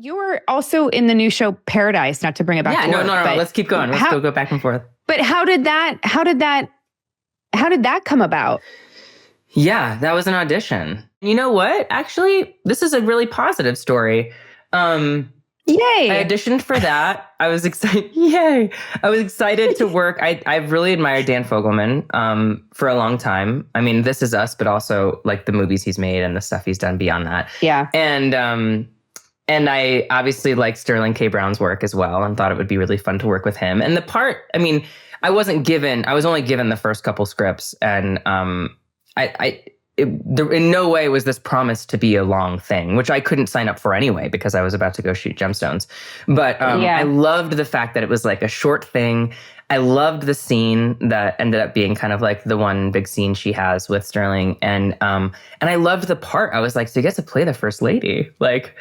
You were also in the new show Paradise, not to bring it back to work. No. Let's keep going. Let's go back and forth. But how did that come about? Yeah, that was an audition. You know what? Actually, this is a really positive story. Yay! I auditioned for that. I was excited. Yay! I was excited to work. I've really admired Dan Fogelman for a long time. I mean, This Is Us, but also like the movies he's made and the stuff he's done beyond that. Yeah. And I obviously like Sterling K. Brown's work as well, and thought it would be really fun to work with him. And the part, I mean, I was only given the first couple scripts, and in no way was this promised to be a long thing, which I couldn't sign up for anyway because I was about to go shoot Gemstones. But I loved the fact that it was like a short thing. I loved the scene that ended up being kind of like the one big scene she has with Sterling, and I loved the part. I was like, so you get to play the First Lady, like.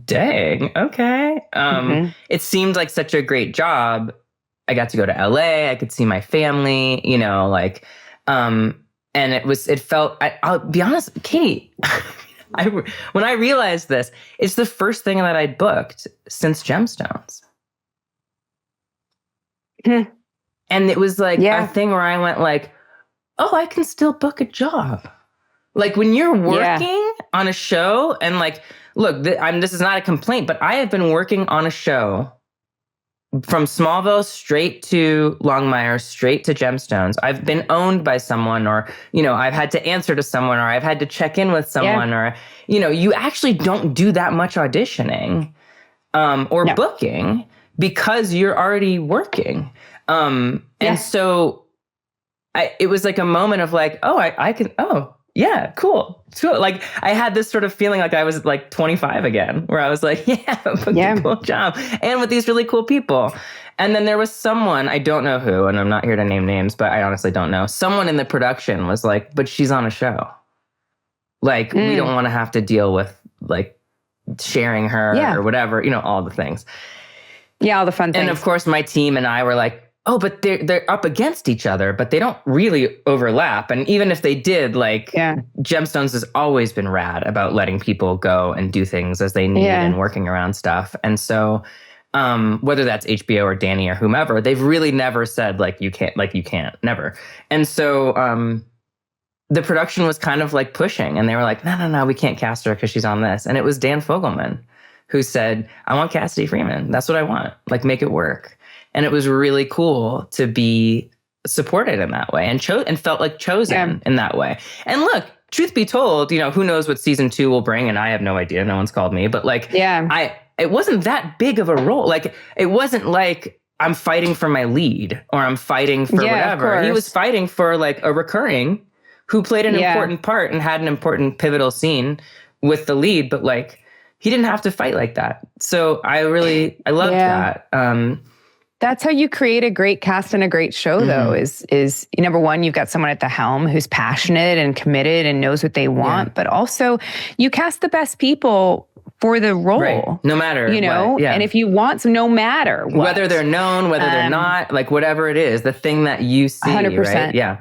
Dang. Okay. It seemed like such a great job. I got to go to LA. I could see my family, like, and it felt, I'll be honest, Kate, when I realized this, it's the first thing that I'd booked since Gemstones. And it was like a thing where I went like, oh, I can still book a job. Like when you're working on a show and like, look, this is not a complaint, but I have been working on a show from Smallville straight to Longmire, straight to Gemstones. I've been owned by someone, or, I've had to answer to someone, or I've had to check in with someone, or, you actually don't do that much auditioning or booking because you're already working. And so it was like a moment of like, oh, I can, oh, yeah, cool. Like I had this sort of feeling like I was like 25 again, where I was like, a cool job, and with these really cool people. And then there was someone, I don't know who, and I'm not here to name names, but I honestly don't know. Someone in the production was like, but she's on a show. Like, we don't want to have to deal with like sharing her or whatever, all the things. Yeah, all the fun things. And of course, my team and I were like, oh, but they're up against each other, but they don't really overlap. And even if they did, like, Gemstones has always been rad about letting people go and do things as they need and working around stuff. And so whether that's HBO or Danny or whomever, they've really never said, you can't, never. And so the production was kind of like pushing, and they were like, no, we can't cast her because she's on this. And it was Dan Fogelman who said, I want Cassidy Freeman. That's what I want. Like, make it work. And it was really cool to be supported in that way and felt like chosen in that way. And look, truth be told, who knows what season 2 will bring, and I have no idea. No one's called me, but it wasn't that big of a role. Like, it wasn't like I'm fighting for my lead or I'm fighting for whatever. He was fighting for like a recurring who played an important part and had an important pivotal scene with the lead, but like he didn't have to fight like that. So I loved that. That's how you create a great cast and a great show, though, is number one, you've got someone at the helm who's passionate and committed and knows what they want, but also you cast the best people for the role. Right. No matter what, and if you want some, no matter what. Whether they're known, whether they're not, like whatever it is, the thing that you see, 100%. Right? Yeah.